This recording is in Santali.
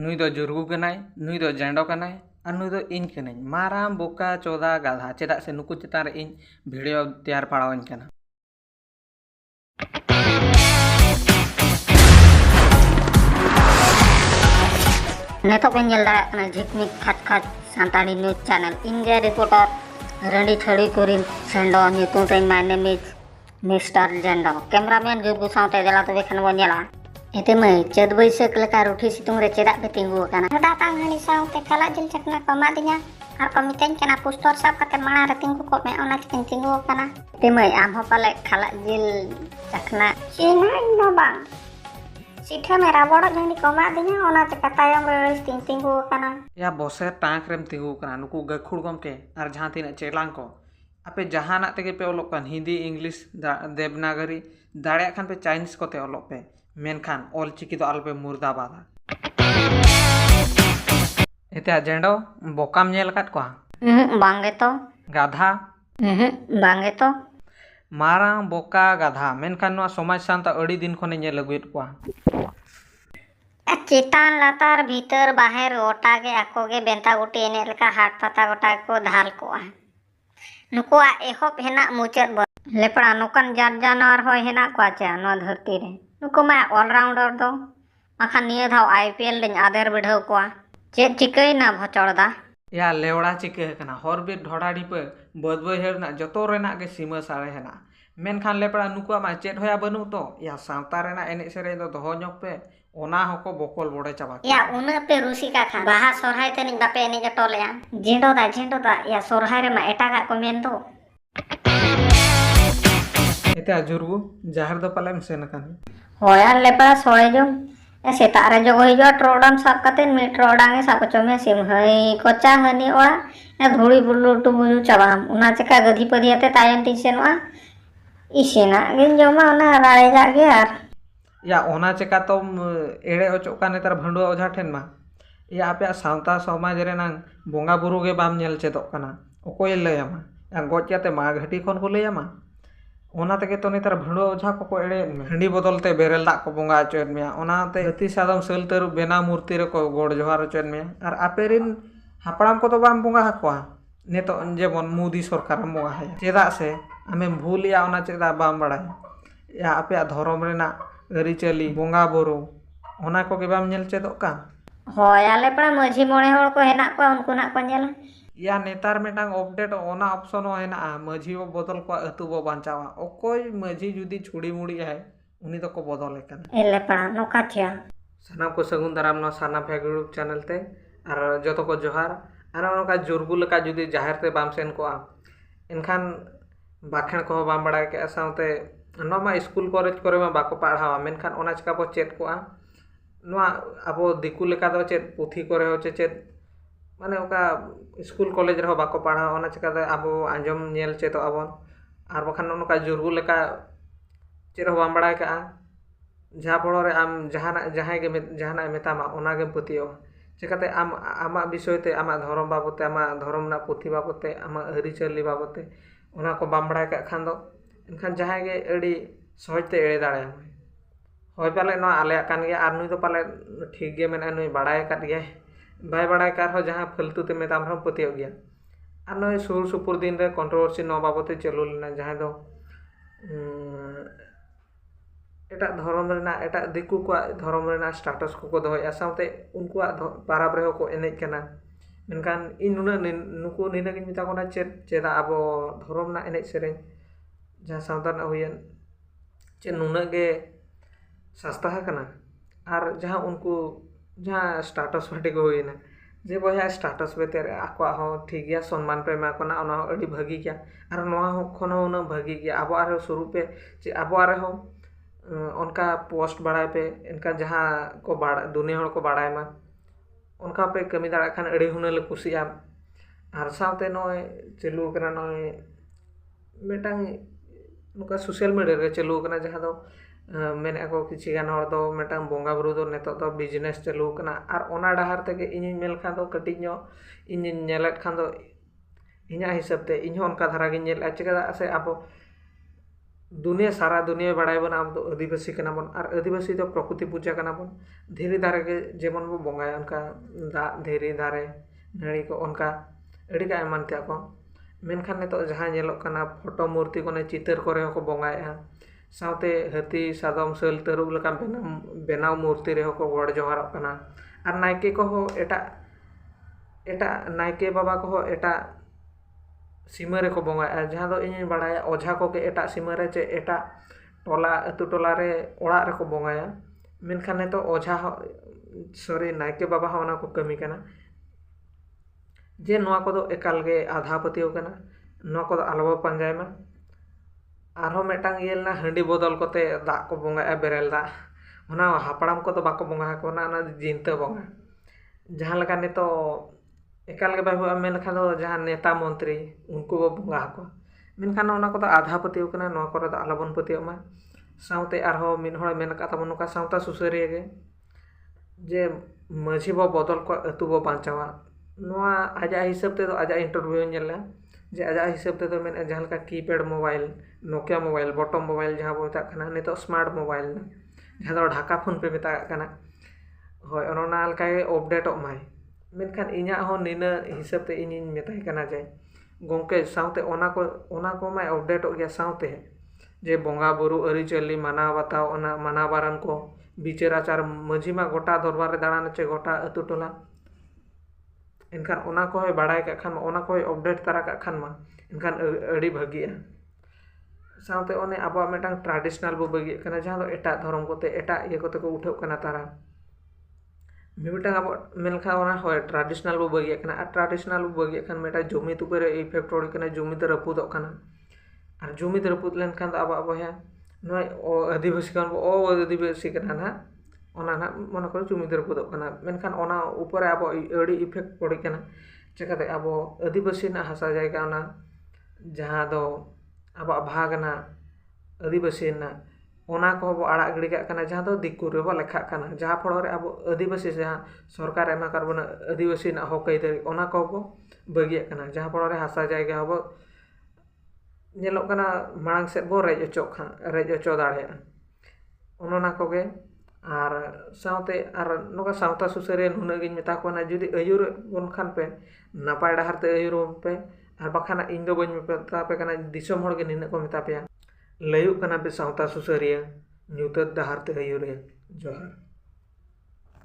नुई दो जुर्गु कनाय नुई दो जेंडो कनाय और नुई दो इन कनाई माराम बोका चौदा गाधा चेदा से नुकु चितान रे इन वीडियो तैयार पाड़ावाñ कना। नेतो पे नेल दाड़ा कना झिकमिक खाट खाट Santali news channel India reporter रंडी छड़ी कुरिन सेंडो न्यूतुम ते माय नेम इज मिस्टर जेंडो कैमरामैन जुर्गु साउते देला तो बेखन बो नेला एते मई चेद बैसक लेका रुठी सितुंग रे चेदा पे तिंगु काना दातांग हनी साउते कला जिल चकना कमा दिnya ar ko miten kana pustor sab kate mana re tinggu ko me ona chiting tinggu kana te mei am ho pale khala jil chakna sina no bang sitha mera bodo jani koma dinya ona te katayam re ting tinggu kana या बसे टांक रेम तिंगु कना नुकु गखुड़ गमके और जहां तीन चेलांग को आपे जहाना तेगे पे ओलोक कान हिंदी इंग्लिश देवनागरी दाड़े खान पे चाइनीज कोते ओलोक पे मेनखान ऑल चिकी तो आलपे मुर्दाबाद एते जेंडो बोकाम नेल काट को बांगे तो गाधा बांगे तो मारांग बोका गाधा मेनखान नो समाज शांत अड़ी दिन खने नेल लगुत को चितान लातार भीतर बाहर गोटा के आको के बेंता गुटी एने लेका हाट पता गोटा को धाल को नुकुआ एहब हेना मुचत लेपड़ा नुकन जानवर होय हेना को चा नो धरती रे नुकु मा ऑलराउंडर दो अखान निये धाव आईपीएल दिन आधर बिढ़ाव को चेत चिकई ना भचड़दा या लेवड़ा चिके कना हरबीर ढोड़ाडी पे बद बहर ना जतो रेना के सीमा सारे हेना मेनखान लेपड़ा नुकुआ मा चेत होया बनु तो या सावता रेना एने सेरे दो दोहो ñok पे ओना हको बोकल बोड़े चाबा या उना पे रुसिका खा बाहा सोरहाय तनि बापे एने जटोलेया झेंडोदा या सोरहाय रे मा एटागा को मेन दो एते जुर्गु जाहर दो पालेम सेन कान होया लेपड़ा सोळे जो सेता रे जो हिजो ट्रोडाम साब कते मी ट्रोडांगे साब चोमे सिम हई कोचा हनी ओड़ा ए धुड़ी बुलु टुबु चाबाम उना चका गधी पदियाते तायन ती सेनवा इसेना गिन जोमा उना राळे जागे यार या ओना चेका तो एड़े ओचो का नेतार भंडुआ ओझा ठेन मा या आपे सावता समाज रे नांग बोंगा बुरु गे बाम नेल चेदोक कना ओकोय लयमा या गोच्याते मा घटी खन को लयमा ओना तके तो नेतार भंडुआ ओझा को एड़े हंडी बदलते बेरेल दा को बोंगा चोन मिया ओनाते हती सादम सलतर बेना मूर्ति रे को गोड़ जोहार चोन मिया और आपेरिन हापड़ाम को तो बाम बोंगा हकवा नेतो जेबन मोदी सरकार मोगा है चेदा से आमे भूलिया ओना चेदा बाम बड़ाय या आपे धर्म रेना अरिचली बोंगा बुरु ओना को के बाम नेल चेदोक का होया लेपड़ा मझी मोणे होड़ को हेना को उनको ना को नेला या नेतार मेटांग अपडेट ओना ऑप्शन हेना मझी वो बदल को अतु बो बांचावा ओकोय मझी जुदी छुड़ी मुड़ी है उनी तो को बदल एकन ए लेपड़ा नोका थिया सनाम को सगुन दाराम नो साना फेगुड़ चैनल ते और जतो को जोहार और ओनका जुर्गु लका जुदी जाहिर ते बाम सेन को एनखान बाखेण को बाम बड़ा के साउते नोमा स्कूल कॉलेज करे में बाको पढ़ावा मेनखान ओना चका बो चेत को नोआ अबो दिकु लेका दो चेत पुथी करे हो चेत माने ओका स्कूल कॉलेज रे बाको पढ़ा ओना चका अब आंजम नेल चेतो आबन आर बखान ओनका जुर्गु लेका चेत हो बाम बड़ा का जहा पड़ो रे आम जहाना मेतामा ओना गे पतियो चेकाते आम आमा विषय ते आमा धर्म बाबते आमा धर्म ना पुथी बाबते आमा हरिचली बाबते ओना को बाम बड़ा का खान दो एनखान जहां गे एड़ी सहजते एड़े दाड़े होय पाले नो आले कान गे आर नुई तो पाले ठीक गे मेना नुई बड़ाय काट गे बाय बड़ाय कार हो जहां फालतू ते मेताम हम पतियो गया आर नुई सुर सुपुर दिन रे कंट्रोवर्सी नो बाबते चलु लेना जहां दो एटा धर्म रेना एटा दिकु को धर्म रेना स्टेटस को दोया साउते उनको पाराब रे को एने कना मेनखान इन नुकु निना गिन मिता कोना चेदा आबो धर्म ना एने सेरें जहाँ सावधान हुयन चे नुना गे सस्ता कना और जहाँ उनको जहाँ स्टेटस पार्टी को हुईना जे बया स्टेटस बेते आको हो ठीक गया सम्मान पे मा कोना ओना अडी भागी गया और नोआ हो खनो उना भागी गया अब आरो शुरू पे जे अब आरो हो उनका पोस्ट बढ़ाए पे इनका जहाँ को बाड़ा दुनिया हड़ को बाड़ाय मा उनका पे कमी दाड़ा खान अडी हुना ले कुसिया और सावते नोय चलू कना नोय मेटांग नुका सोशल मीडिया रे चलू कना जहां दो मेने को किछि गान हर दो मेटांग बोंगा बुरु दो नेतो दो बिजनेस चलू कना और ओना डाहार तके इन मेल खा दो कटिज नो इन नेलत खान दो इना हिसाब ते इन होन का धारा गे नेल चेका से अब दुनिया सारा दुनिया बड़ाई बन अब आदिवासी कना बन और आदिवासी तो प्रकृति पूजा कना बन धीरे दारे के जेमन बो बंगाया उनका दा धीरे दारे नाड़ी को उनका अड़ी का एमान त्या को मेनखान नितो जहां नेलोक कना फोटो मूर्ति को ने चितर करे को बंगाया साउते हाथी सादम सल तरुब लका बेनाव मूर्ति रे को गड़ जोहारक कना और नायके को हो एटा एटा नायके बाबा को हो एटा सीमा रे को बंगाया जहां दो इन बड़ाया ओझा को के एटा सीमा रे चे एटा टोला अतु टोला रे ओड़ा रे को बंगाया मेनखान ने तो ओझा सॉरी नायके बाबा हो ना को कमी कना जे नोआ को दो एकाल गे आधा पतियो कना नोआ को दो आलो पंजाय मा आरो मेटांग येलना हंडी बदल कोते दा को बंगाया बेरेल दा ओना हापड़ाम को तो बाको बंगा को ना जिनते बंगा जहां लगा ने तो एकाल के बाबू मेनखान दो जहां नेता मंत्री उनको बो बंगा को मेनखान ओना को आधा पतियो कना नोआ को दो आलोबन पतियो मा साउते आरो मिन होड़ मेन का तमन का साउता सुसरिया गे जे माझी बो बदल को अतु बो बांचावा नोआ आजा हिसाब ते तो आजा इंटरव्यू नेला जे आजा हिसाब ते तो मेन जहां का keypad mobile Nokia mobile button mobile जहां बो ता खाना ने तो स्मार्ट मोबाइल ना जहां दो ढाका फोन पे मेता काना होय ओना लका अपडेट माय मेनखान इना हो निना हिसाब ते इनिन मेताय काना जे गोंके साउते ओना को माय अपडेट गया साउते जे बोंगा बुरु अरि चली माना बताओ ओना माना बारन को बिचार आचार माझी मा गोटा दरबार रे दाड़ान चे गोटा अतु टोला इनखान ओना को बाड़ाय का खान ओना को अपडेट तारा का खान मा इनखान अड़ी भागिया साउते ओने आबो मेटांग ट्रेडिशनल बो बगी कना जहां दो एटा धर्म कोते एटा ये कोते को उठो कना तारा मिटांग आबो मेलखा ओना होय ट्रेडिशनल बो बगी कना आ ट्रेडिशनल बो बगी खान मेटा जमी तु करे इफेक्ट ओडी कना जमी ते रपुदो कना और जमी ते रपुद लेन खान आबो आबो या नय आदिवासी खान ओ आदिवासी कना ना ओना ना मन को जमी ते रपुदो कना मेनखान ओना ऊपर आबो अड़ी इफेक्ट पड़ी कना चेकाते आबो आदिवासी ना हासा जायगा ओना जहां दो आबो भाग ना आदिवासी ना ओना को बो आड़ा गिड़ी का जहां दो दिक्कु रे बो लेखा काना जहां फड़ो रे आबो आदिवासी जहां सरकार एमा करबो आदिवासी ना होकई दे ओना को बो बगिया काना जहां फड़ो रे हासा जायगा हबो नेलो काना मांग से बो रेज अचो दाड़े ओना को गे आर साउते आर नोका साउता सुसरे नुना गिन मेता को ना जुदी अयुर बन खान पे नापाय डाहर ते अयुर पे और बाखाना इन दो बन मेता पे कना दिसम होड़ गे निना को मेता पे लयु कना पे साउता सुसरिया न्यूत डाहर ते अयुर जोहार।